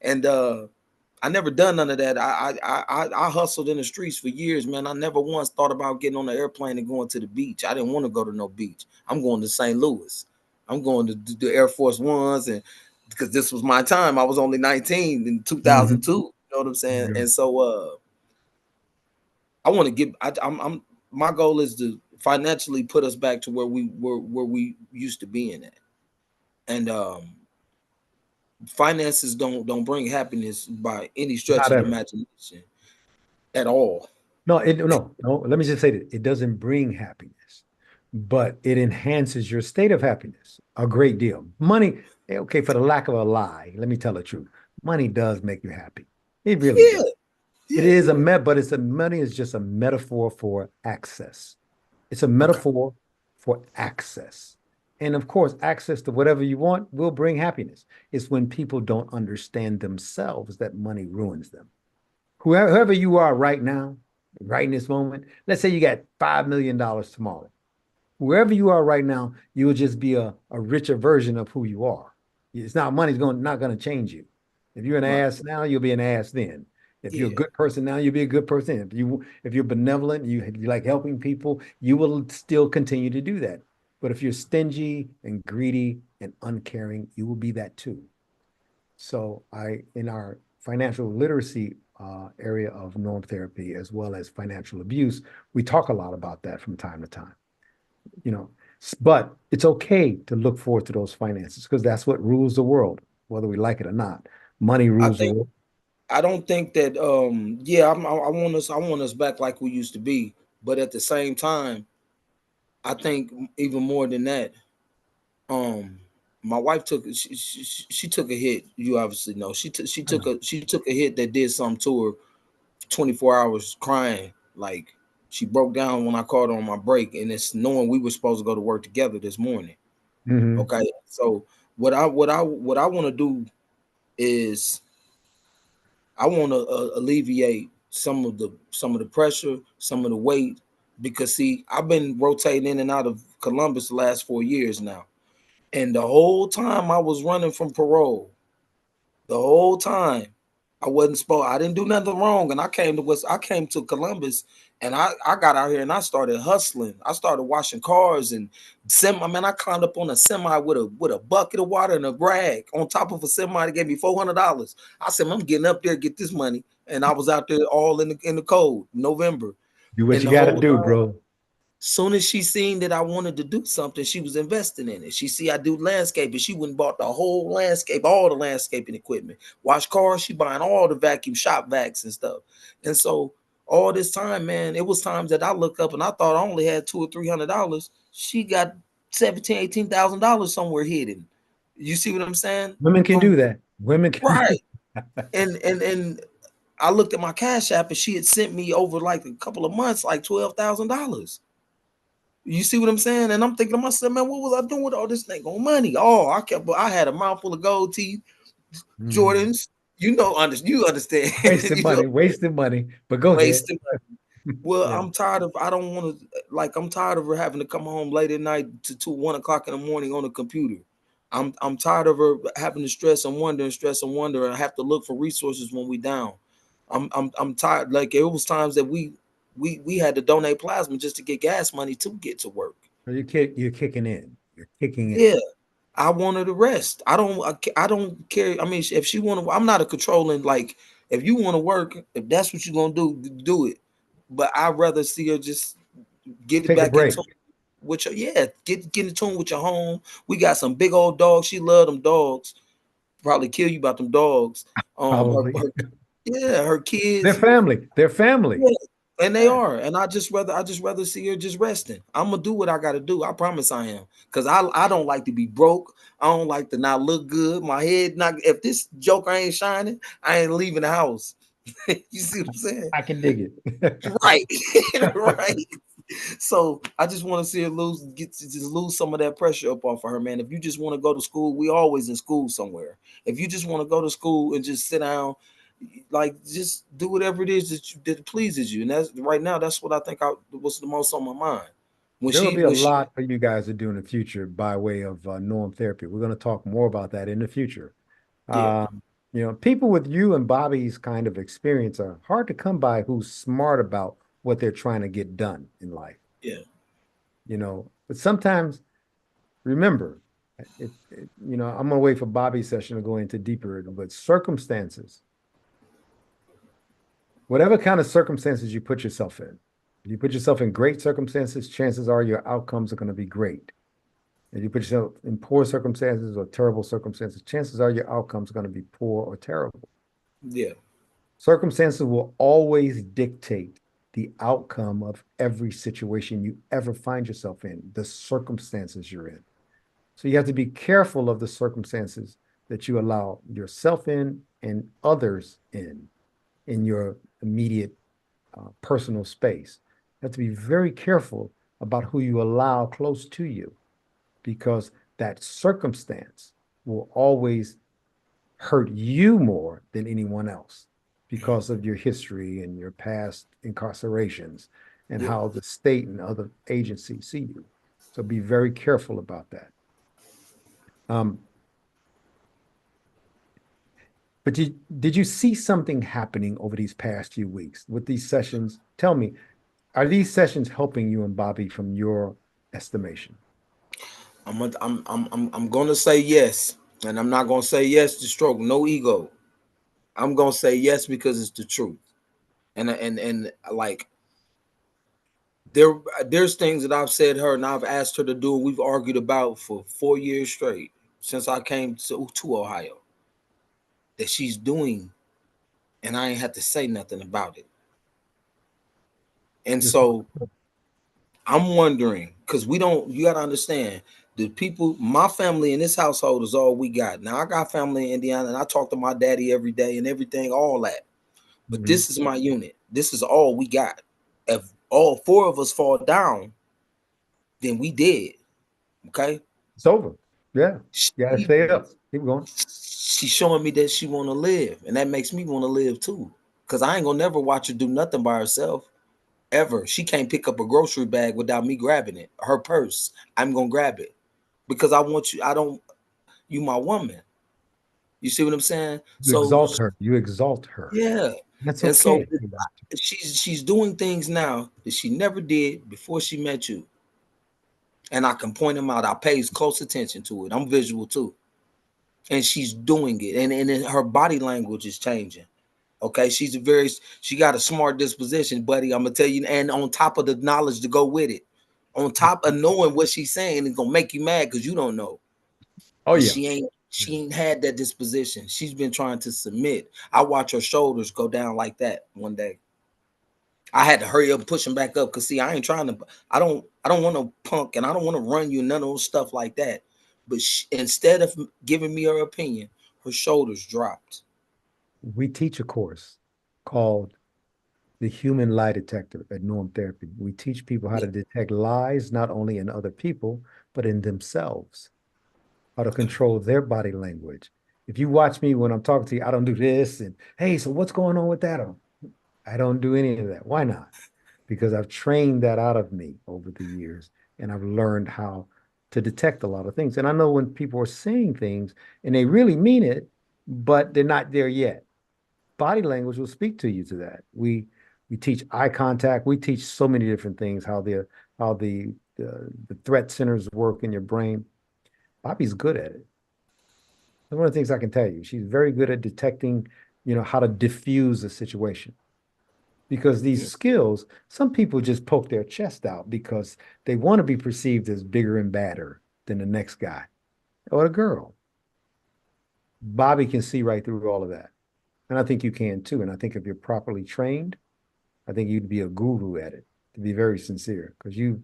and I never done none of that. I hustled in the streets for years, man. I never once thought about getting on an airplane and going to the beach. I didn't want to go to no beach. I'm going to St. Louis. I'm going to the Air Force Ones, and because this was my time. I was only 19 in Mhm. 2002. You know what I'm saying? Yeah. And so I want to get. I'm my goal is to financially put us back to where we used to be in at, and finances don't bring happiness by any stretch Not of the ever. imagination at all. No. Let me just say that it doesn't bring happiness, but it enhances your state of happiness a great deal. Money, okay, for the lack of a lie, let me tell the truth. Money does make you happy. It really Yeah, does. It yeah, is but money is just a metaphor for access. It's a okay, metaphor for access. And of course, access to whatever you want will bring happiness. It's when people don't understand themselves that money ruins them. Whoever you are right now, right in this moment, let's say you got $5 million tomorrow. Wherever you are right now, you will just be a richer version of who you are. It's not money's going not going to change you. If you're an right, ass now, you'll be an ass then. If you're a yeah, good person now, you'll be a good person. If you're benevolent, you like helping people, you will still continue to do that. But if you're stingy and greedy and uncaring, you will be that too. So in our financial literacy area of norm therapy, as well as financial abuse, we talk a lot about that from time to time. You know, But it's okay to look forward to those finances because that's what rules the world, whether we like it or not. Money I rules the think world. I don't think that yeah, I want us back like we used to be, but at the same time, I think even more than that, um my wife she took a hit. You obviously know she I took know. a hit that did something to her. 24 hours crying, like she broke down when I called her on my break, and it's knowing we were supposed to go to work together this morning. Hmm. Okay, so what I want to do is I want to alleviate some of the pressure, some of the weight, because see, I've been rotating in and out of Columbus the last 4 years now, and the whole time I was running from parole, the whole time I wasn't supposed. I didn't do nothing wrong, and I came to Columbus, and I got out here and I started hustling. I started washing cars and semi. Man, I climbed up on a semi with a bucket of water and a rag on top of a semi. That gave me $400. I said, I'm getting up there, get this money, and I was out there all in the cold, November, Do what and you the got to whole do, time. bro. Soon as she seen that I wanted to do something, she was investing in it. She see I do landscaping. She went and bought the whole landscape, all the landscaping equipment. Wash cars, she buying all the vacuum shop vacs and stuff. And so all this time, man, it was times that I look up and I thought I only had $200 or $300. She got 17, $18,000 somewhere hidden. You see what I'm saying? Women can From do that. Women can do right. And I looked at my cash app and she had sent me over like a couple of months, like $12,000. You see what I'm saying? And I'm thinking to myself, man, what was I doing with all this thing on money? Oh, I had a mouthful of gold teeth, Mhm. Jordans. You understand? Wasting You know, money, wasting money. But go ahead. wasting. Well, Yeah. I'm tired of. I don't want to. Like, I'm tired of her having to come home late at night to 1 o'clock in the morning on the computer. I'm tired of her having to stress and wonder, and have to look for resources when we down. I'm tired. Like, it was times that we had to donate plasma just to get gas money to get to work. So you're kicking in. You're kicking in. Yeah. I want her to rest. I don't care. I mean, if she want to, I'm not a controlling. Like, if you want to work, if that's what you're gonna do it. But I'd rather see her just get it Take a back break. into with your get in tune with your home. We got some big old dogs. She love them dogs. Probably kill you about them dogs. Probably. Yeah, her They're kids. family. They're family. Yeah, and they Yeah. are. And I just rather see her just resting. I'm gonna do what I gotta do. I promise I am. Cause I don't like to be broke. I don't like to not look good. My head not if this joker ain't shining, I ain't leaving the house. You see what I'm saying? I can dig it. Right. Right. So I just want to see her just lose some of that pressure up off of her, man. If you just want to go to school, we always in school somewhere. If you just want to go to school and just sit down, like just do whatever it is that pleases you. And that's right now, that's what I think was the most on my mind. When There will she be a when she lot for you guys to do in the future by way of norm therapy. We're going to talk more about that in the future. yeah, Um, people with you and Bobby's kind of experience are hard to come by who's smart about what they're trying to get done in life. yeah, But sometimes remember, I'm gonna wait for Bobby's session to go into deeper, but circumstances, whatever kind of circumstances you put yourself in, if you put yourself in great circumstances, chances are your outcomes are going to be great. If you put yourself in poor circumstances or terrible circumstances, chances are your outcomes are going to be poor or terrible. yeah, Circumstances will always dictate the outcome of every situation you ever find yourself in, the circumstances you're in. So you have to be careful of the circumstances that you allow yourself in and others in your immediate personal space. You have to be very careful about who you allow close to you because that circumstance will always hurt you more than anyone else because of your history and your past incarcerations and yeah. how the state and other agencies see you. So be very careful about that. Um, but did you see something happening over these past few weeks with these sessions? Tell me, are these sessions helping you and Bobby from your estimation? I'm gonna say yes, and I'm not gonna say yes to stroke no ego. I'm gonna say yes because it's the truth, and like there's things that I've said to her and I've asked her to do, and we've argued about for 4 years straight since I came to Ohio, that she's doing, and I ain't had to say nothing about it. And Just so I'm wondering, because we don't, you got to understand, the people, my family in this household is all we got. Now, I got family in Indiana, and I talk to my daddy every day and everything, all that. But mhm. this is my unit. This is all we got. If all four of us fall down, then we dead. Okay. It's over. Yeah. You gotta She stay up. Keep going. she's showing me that she want to live, and that makes me want to live too. Cause I ain't gonna never watch her do nothing by herself ever. She can't pick up a grocery bag without me grabbing it. Her purse, I'm gonna grab it because I want you. I don't. You my woman. You see what I'm saying? You So exalt her. You exalt her. yeah, That's and so okay. You got to. she's doing things now that she never did before she met you, and I can point them out. I pays close attention to it. I'm visual too, and she's doing it, and then her body language is changing. Okay, she got a smart disposition, buddy. I'm gonna tell you, and on top of the knowledge to go with it, on top of knowing what she's saying, it's gonna make you mad because you don't know. Oh But yeah. she ain't had that disposition. She's been trying to submit. I watch her shoulders go down like that one day. I had to hurry up and push them back up because see, I ain't trying to. I don't want no punk, and I don't want to run you none of those stuff like that. But instead of giving me her opinion, her shoulders dropped. We teach a course called the human lie detector at Norm Therapy. We teach people how Yeah, to detect lies not only in other people, but in themselves, how to control their body language. If you watch me when I'm talking to you, I don't do this and hey, so what's going on with that? I don't do any of that. Why not? Because I've trained that out of me over the years and I've learned how to detect a lot of things. And I know when people are saying things and they really mean it, but they're not there yet. Body language will speak to you to that. We teach eye contact. We teach so many different things, how the threat centers work in your brain. Bobby's good at it. That's one of the things I can tell you. She's very good at detecting, how to diffuse a situation. Because these yeah, skills, some people just poke their chest out because they want to be perceived as bigger and badder than the next guy or the girl. Bobby can see right through all of that. And I think you can too. And I think if you're properly trained, I think you'd be a guru at it, to be very sincere, because you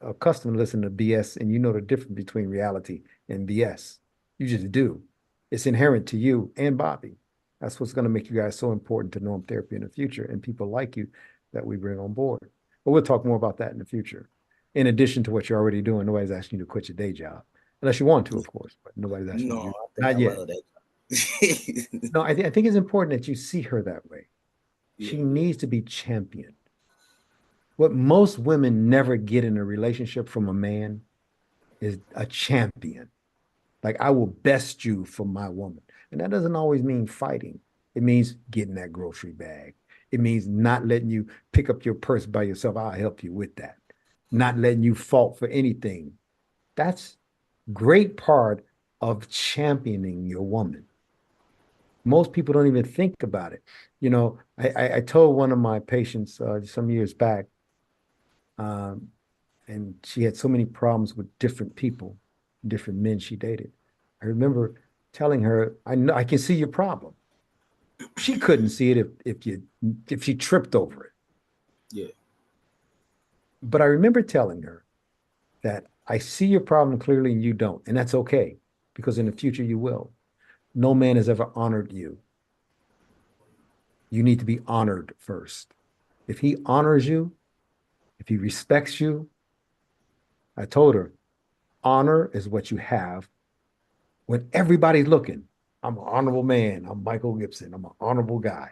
are accustomed to listening to BS and you know the difference between reality and BS. You just do. It's inherent to you and Bobby. That's what's going to make you guys so important to Norm Therapy in the future and people like you that we bring on board. But we'll talk more about that in the future. In addition to what you're already doing, nobody's asking you to quit your day job, unless you want to, yeah. of course, but nobody's asking you to No, do I think I not yet. love that. No, I think it's important that you see her that way. Yeah, She needs to be championed. What most women never get in a relationship from a man is a champion. Like, I will best you for my woman. And that doesn't always mean fighting. It means getting that grocery bag. It means not letting you pick up your purse by yourself. I'll help you with that. Not letting you fault for anything. That's great part of championing your woman. Most people don't even think about it. I told one of my patients some years back, um, and she had so many problems with different people, different men she dated. I remember telling her, "I know I can see your problem." She couldn't see it if she tripped over it. yeah, But I remember telling her that I see your problem clearly and you don't, and that's okay because in the future you will. No man has ever honored you. You need to be honored first. If he honors you, if he respects you, I told her, honor is what you have when everybody's looking. I'm an honorable man. I'm Michael Gibson. I'm an honorable guy.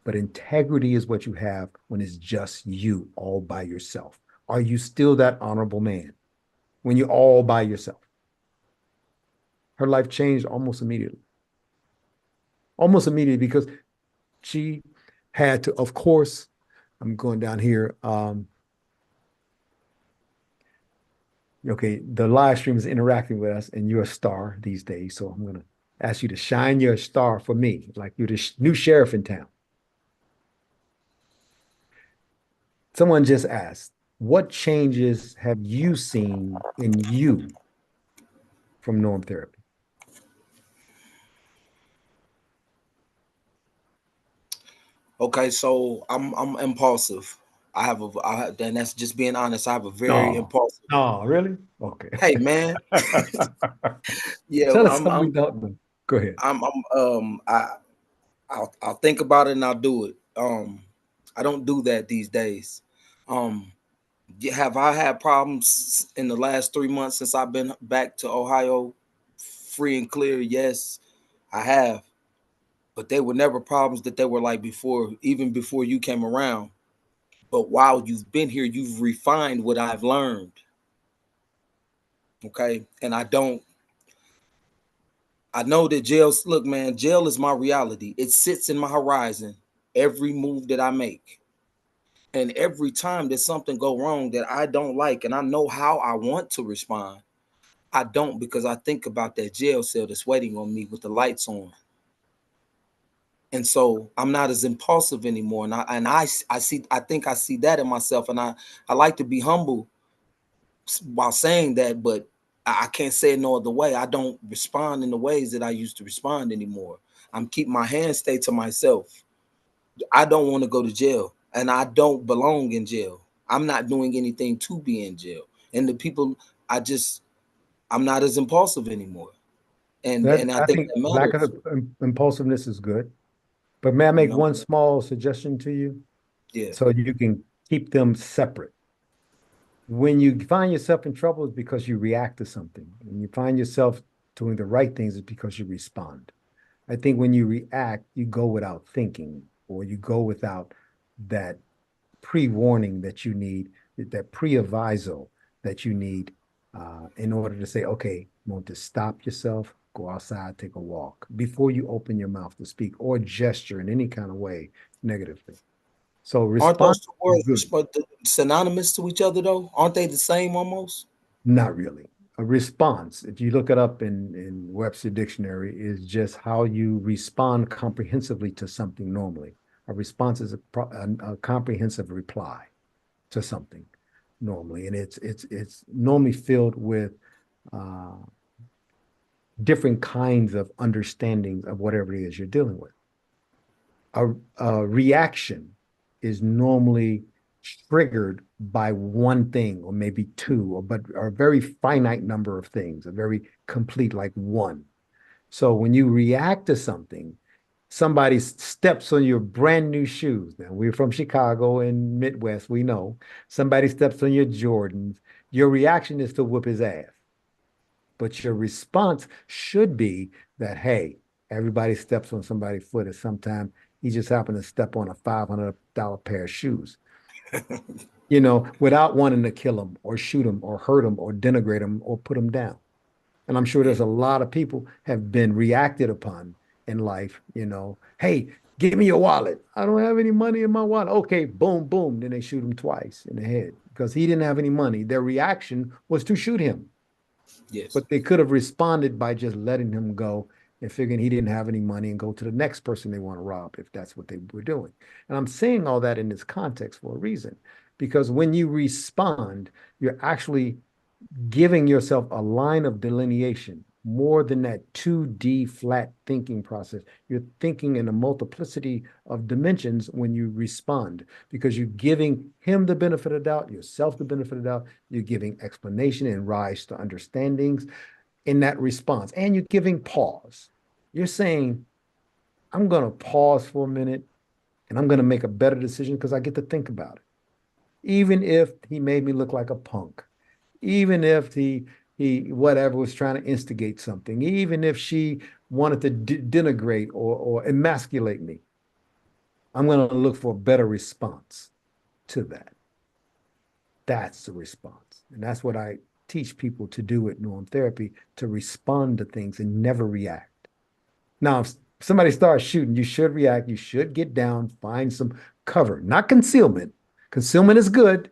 But integrity is what you have when it's just you all by yourself. Are you still that honorable man when you're all by yourself? Her life changed almost immediately because she had to, of course, I'm going down here. Okay, the live stream is interacting with us, and you're a star these days. So I'm going to ask you to shine your star for me, like you're the new sheriff in town. Someone just asked, what changes have you seen in you from norm therapy? Okay, so I'm impulsive. And that's just being honest. I have a very No, impulsive. no, really? Okay. Hey man, yeah, Tell us something we don't know. Go ahead. I'll think about it and I'll do it. I don't do that these days. Um, have I had problems in the last 3 months since I've been back to Ohio, free and clear? Yes, I have. But they were never problems that they were like before, even before you came around. But while you've been here, you've refined what I've learned. Okay. And I know that look, man, jail is my reality. It sits in my horizon every move that I make. And every time that something go wrong that I don't like and I know how I want to respond, I don't, because I think about that jail cell that's waiting on me with the lights on. And so I'm not as impulsive anymore. I think I see that in myself. And I like to be humble while saying that, but I can't say it no other way. I don't respond in the ways that I used to respond anymore. I'm keeping my hands stay to myself. I don't want to go to jail, and I don't belong in jail. I'm not doing anything to be in jail. And the people, I'm not as impulsive anymore. That And I I think think that lack matters, of impulsiveness is good. But may I you make know? one small suggestion to you Yeah. so you can keep them separate? When you find yourself in trouble, it's because you react to something. When you find yourself doing the right things, it's because you respond. I think when you react, you go without thinking, or you go without that pre-warning that you need, that pre-aviso that you need in order to say, okay, you want to stop yourself, go outside, take a walk before you open your mouth to speak or gesture in any kind of way negatively. So Aren't response those two is words good. synonymous to each other though? Aren't they the same almost? Not really. A response, if you look it up in Webster Dictionary, is just how you respond comprehensively to something normally. A response is a comprehensive reply to something normally, and it's normally filled with uh, different kinds of understandings of whatever it is you're dealing with. A reaction is normally triggered by one thing or maybe two, or a very finite number of things, a very complete like one. So when you react to something, somebody steps on your brand new shoes. Now we're from Chicago and Midwest, we know. Somebody steps on your Jordans. Your reaction is to whoop his ass. But your response should be that, hey, everybody steps on somebody's foot at some time. He just happened to step on a $500 pair of shoes, without wanting to kill him or shoot him or hurt him or denigrate him or put him down. And I'm sure Yeah. there's a lot of people have been reacted upon in life, hey, give me your wallet. I don't have any money in my wallet. Okay, boom, boom. Then they shoot him twice in the head because he didn't have any money. Their reaction was to shoot him, Yes. but they could have responded by just letting him go and figuring he didn't have any money and go to the next person they want to rob if that's what they were doing. And I'm saying all that in this context for a reason, because when you respond, you're actually giving yourself a line of delineation more than that 2D flat thinking process. You're thinking in a multiplicity of dimensions when you respond because you're giving him the benefit of doubt, yourself the benefit of doubt, you're giving explanation and rise to understandings in that response, and you're giving pause. You're saying, I'm going to pause for a minute and I'm going to make a better decision because I get to think about it. Even if he made me look like a punk, even if he whatever was trying to instigate something, even if she wanted to denigrate or emasculate me, I'm going to look for a better response to that. That's the response. And that's what I teach people to do at norm therapy, to respond to things and never react. Now, if somebody starts shooting, you should react. You should get down, find some cover, not concealment. Concealment is good,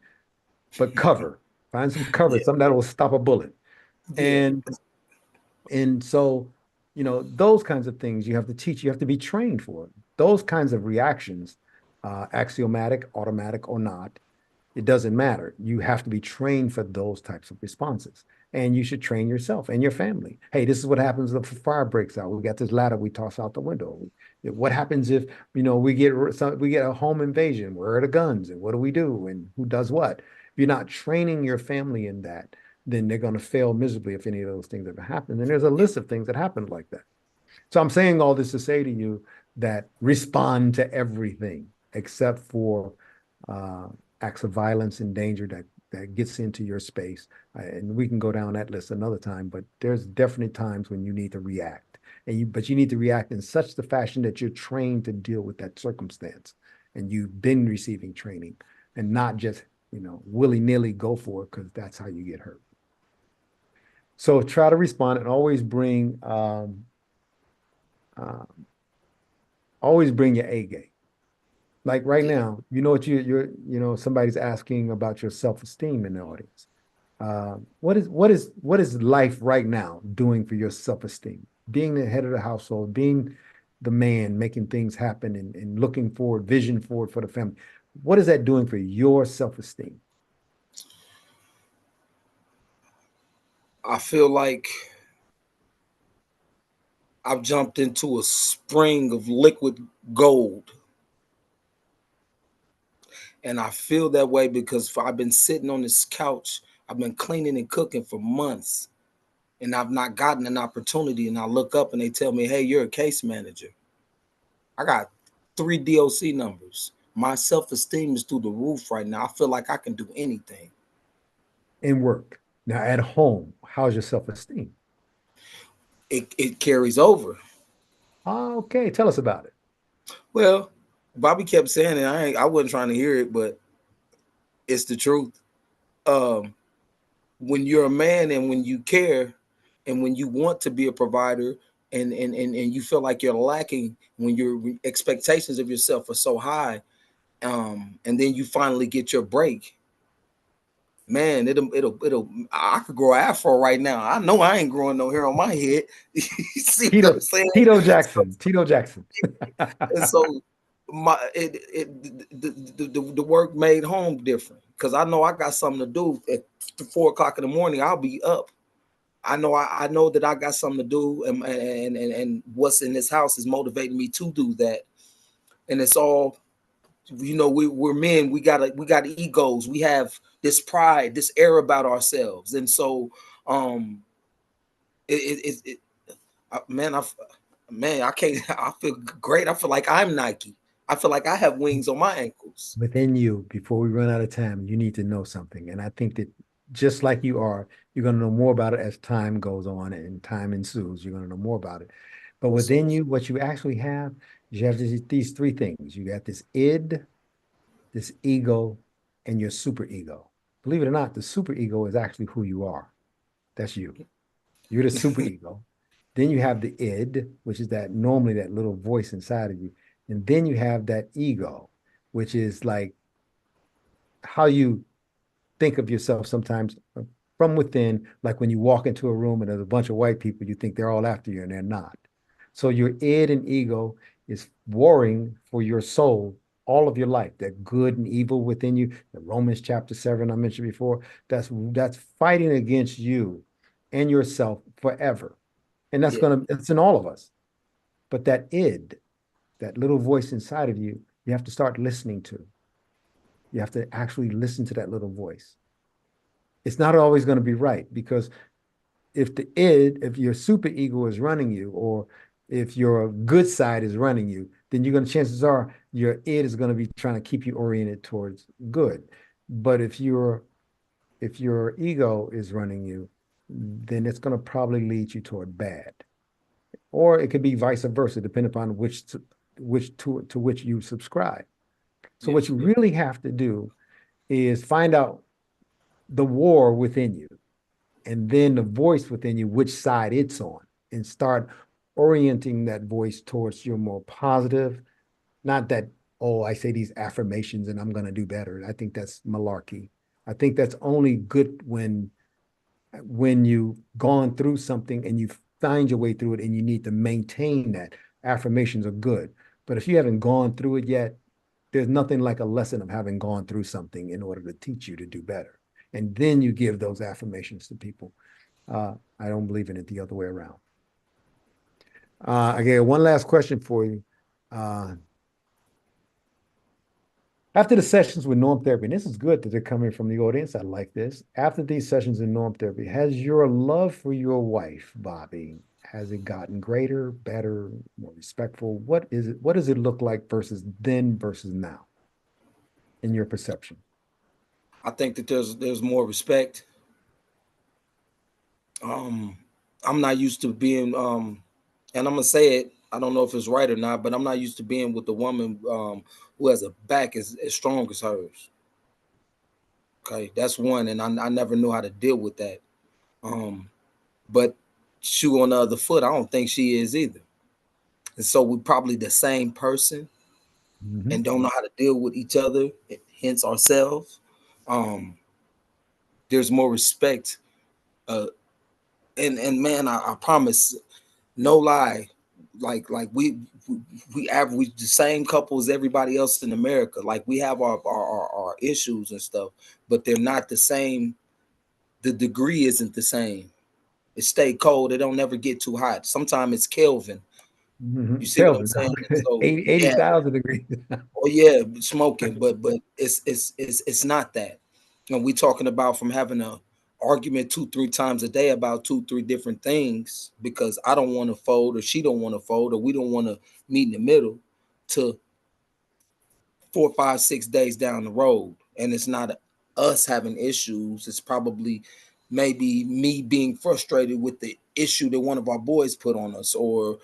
but cover. Find some cover, Yeah. something that will stop a bullet. Yeah. And so, those kinds of things you have to teach, you have to be trained for it. Those kinds of reactions, axiomatic, automatic, or not, It doesn't matter. You have to be trained for those types of responses. And you should train yourself and your family. Hey, this is what happens if a fire breaks out. We got this ladder we toss out the window. What happens if, we get a home invasion? Where are the guns and what do we do and who does what? If you're not training your family in that, then they're going to fail miserably if any of those things ever happen. And there's a list of things that happen like that. So I'm saying all this to say to you that respond to everything except for uh, acts of violence and danger that gets into your space. And we can go down that list another time, but there's definitely times when you need to react. But you need to react in such the fashion that you're trained to deal with that circumstance and you've been receiving training and not just, willy-nilly go for it because that's how you get hurt. So try to respond and always bring your A game. Like right now, what somebody's asking about your self-esteem in the audience. What is life right now doing for your self-esteem? Being the head of the household, being the man, making things happen and looking forward, vision forward for the family. What is that doing for your self-esteem? I feel like I've jumped into a spring of liquid gold. And I feel that way because I've been sitting on this couch. I've been cleaning and cooking for months, and I've not gotten an opportunity. And I look up and they tell me, hey, you're a case manager. I got 3 DOC numbers. My self-esteem is through the roof right now. I feel like I can do anything. In work. Now at home, how's your self-esteem? It carries over. Okay, tell us about it. Well, Bobby kept saying it. I wasn't trying to hear it, but it's the truth. When you're a man and when you care and when you want to be a provider and you feel like you're lacking when your expectations of yourself are so high, and then you finally get your break, man, it'll I could grow afro right now. I know I ain't growing no hair on my head. You see what I'm Tito, saying? Tito Jackson, Tito Jackson. And so the work made home different because I know I got something to do at 4 o'clock in the morning. I'll be up. I know that I got something to do, and what's in this house is motivating me to do that. And it's all, we're men. We got egos. We have this pride, this air about ourselves, and so it man, I can't. I feel great. I feel like I'm Nike. I feel like I have wings on my ankles. Within you, before we run out of time, you need to know something. And I think that just like you are, you're going to know more about it as time goes on and time ensues. You're going to know more about it. But Yes, within sir. you, what you actually have is you have these 3 things. You got this id, this ego, and your super ego. Believe it or not, the super ego is actually who you are. That's you. You're the super ego. Then you have the id, which is normally that little voice inside of you. And then you have that ego, which is like how you think of yourself sometimes from within, like when you walk into a room and there's a bunch of white people, you think they're all after you and they're not. So your id and ego is warring for your soul all of your life, that good and evil within you, the Romans chapter 7 I mentioned before, that's fighting against you and yourself forever. And Yeah, it's in all of us. But that id, that little voice inside of you, you have to start listening to. You have to actually listen to that little voice. It's not always going to be right because if your super ego is running you, or if your good side is running you, then chances are your id is going to be trying to keep you oriented towards good. But if your ego is running you, then it's going to probably lead you toward bad. Or it could be vice versa, depending upon to which you subscribe. So yeah, what you really have to do is find out the war within you and then the voice within you, which side it's on, and start orienting that voice towards your more positive, not that, oh, I say these affirmations and I'm going to do better. I think that's malarkey. I think that's only good when you've gone through something and you find your way through it and you need to maintain that. Affirmations are good. But if you haven't gone through it yet, there's nothing like a lesson of having gone through something in order to teach you to do better. And then you give those affirmations to people. I don't believe in it the other way around. I got one last question for you. Uh, After the sessions with norm therapy, and this is good that they're coming from the audience. I like this. After these sessions in norm therapy, has your love for your wife, Bobby, has it gotten greater, better, more respectful? What is it? What does it look like versus then versus now in your perception? I think that there's more respect. Um, I'm not used to being and I'm gonna say it. I don't know if it's right or not, but I'm not used to being with a woman who has a back as strong as hers. Okay, that's one, and I never knew how to deal with that. But shoe on the other foot, I don't think she is either. And so we're probably the same person Mhm. and don't know how to deal with each other, hence ourselves. Um, there's more respect. Uh, and man, I promise, no lie, like we average the same couple as everybody else in America. Like we have our issues and stuff, but they're not the same. The degree isn't the same. It stay cold. It don't never get too hot. Sometimes it's Kelvin. You Mhm. see what I'm Kelvin, saying? And so 80, yeah, 80,000 degrees. oh yeah, smoking, but it's not that. And we talking about from having a argument 2 3 times a day about 2 3 different things because I don't want to fold or she don't want to fold or we don't want to meet in the middle to 4 5 6 days down the road. And it's not us having issues. It's probably maybe me being frustrated with the issue that one of our boys put on us or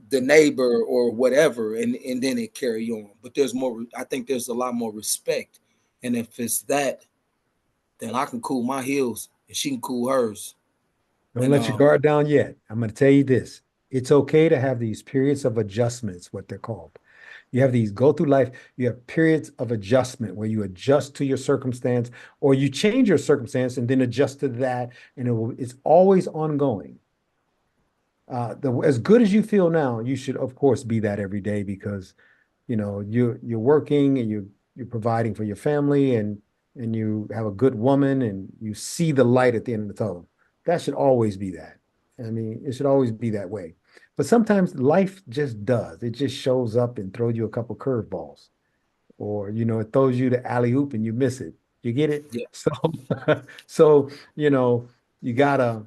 the neighbor or whatever, and then it carry on. But there's more, I think there's a lot more respect. And if it's that, then I can cool my heels and she can cool hers. Don't And let your guard down yet. I'm going to tell you this. It's okay to have these periods of adjustments, what they're called. You have these go through life, you have periods of adjustment where you adjust to your circumstance or you change your circumstance and then adjust to that. And it's always ongoing. As good as you feel now, you should, of course, be that every day because you're working and you're providing for your family and you have a good woman and you see the light at the end of the tunnel. That should always be that. I mean, it should always be that way. But sometimes life just does. It just shows up and throws you a couple curveballs, or it throws you the alley oop and you miss it. You get it? yeah, So, so you gotta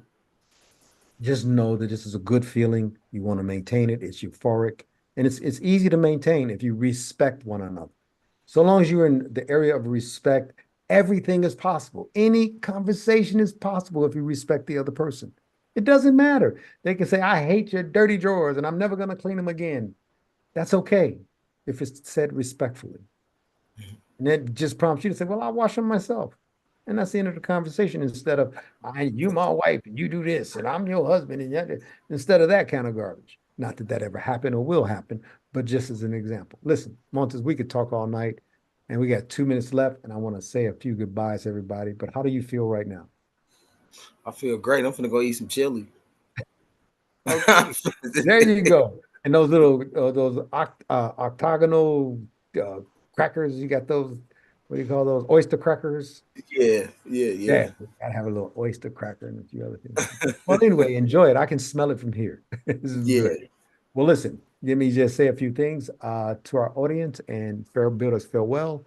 just know that this is a good feeling. You want to maintain it. It's euphoric, and it's easy to maintain if you respect one another. So long as you're in the area of respect, everything is possible. Any conversation is possible if you respect the other person. It doesn't matter. They can say, "I hate your dirty drawers, and I'm never going to clean them again." That's okay if it's said respectfully. And that just prompts you to say, well, I'll wash them myself. And that's the end of the conversation instead of you my wife and you do this and I'm your husband and yet instead of that kind of garbage. Not that that ever happened or will happen, but just as an example. Listen, Montez, we could talk all night and we got 2 minutes left and I want to say a few goodbyes, everybody. But how do you feel right now? I feel great. I'm gonna go eat some chili. Okay, there you go. And those little octagonal uh, crackers, you got those, what do you call those? Oyster crackers. Yeah, yeah, yeah, Yeah, gotta have a little oyster cracker and a few other things. Well, anyway, enjoy it. I can smell it from here. This is yeah. good. Well, listen, let me just say a few things to our audience and fair build us farewell.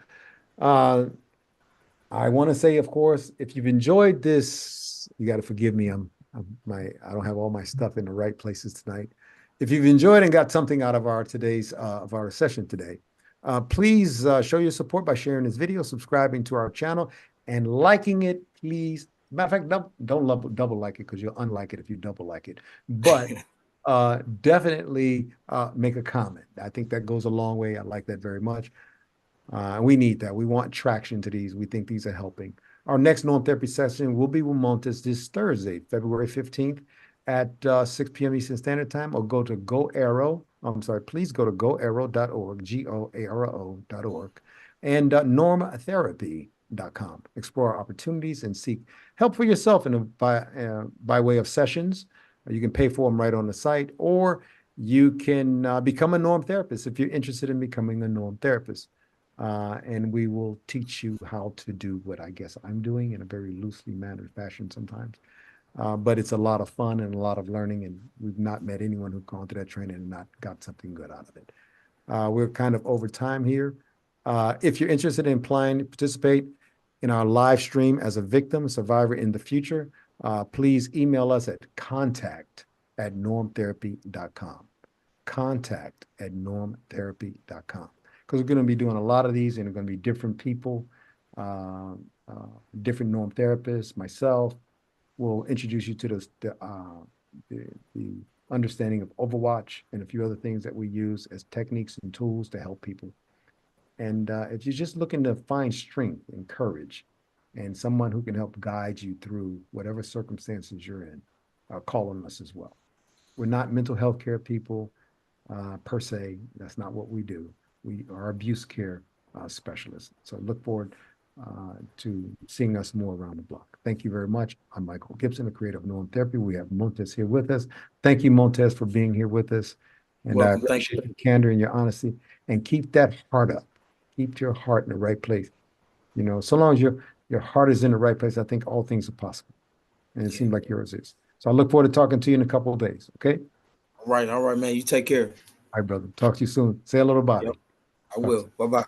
Uh, I want to say, of course, if you've enjoyed this, you got to forgive me. I don't have all my stuff in the right places tonight. If you've enjoyed and got something out of our session today, please show your support by sharing this video, subscribing to our channel, and liking it, please. Matter of fact, don't double like it because you'll unlike it if you double like it. But definitely make a comment. I think that goes a long way. I like that very much. We need that. We want traction to these. We think these are helping. Our next norm therapy session will be with Montez this Thursday, February 15th at 6 p.m. Eastern Standard Time, or go to Go Arrow. I'm sorry, please go to goarrow.org, GOARO.org, and normtherapy.com. Explore opportunities and seek help for yourself by way of sessions. You can pay for them right on the site, or you can become a norm therapist if you're interested in becoming a norm therapist. and we will teach you how to do what I guess I'm doing in a very loosely mannered fashion sometimes. But it's a lot of fun and a lot of learning, and we've not met anyone who's gone through that training and not got something good out of it. We're kind of over time here. If you're interested in applying to participate in our live stream as a victim, survivor in the future, please email us at contact@normtherapy.com. Contact@normtherapy.com. Because we're going to be doing a lot of these, and they're going to be different people, uh, different norm therapists, myself. We'll introduce you to the understanding of Overwatch and a few other things that we use as techniques and tools to help people. And if you're just looking to find strength and courage and someone who can help guide you through whatever circumstances you're in, call on us as well. We're not mental health care people per se. That's not what we do. We are abuse care specialists. So look forward to seeing us more around the block. Thank you very much. I'm Michael Gibson, the creator of Norm Therapy. We have Montez here with us. Thank you, Montez, for being here with us. And I Welcome. Thank appreciate you. your candor and your honesty. And keep that heart up. Keep your heart in the right place. You know, so long as your heart is in the right place, I think all things are possible. And it seems like yours is. So I look forward to talking to you in a couple of days. Okay. All right, man. You take care. All right, brother. Talk to you soon. Say hello to Yep, Bobby. I Talk will. Bye bye.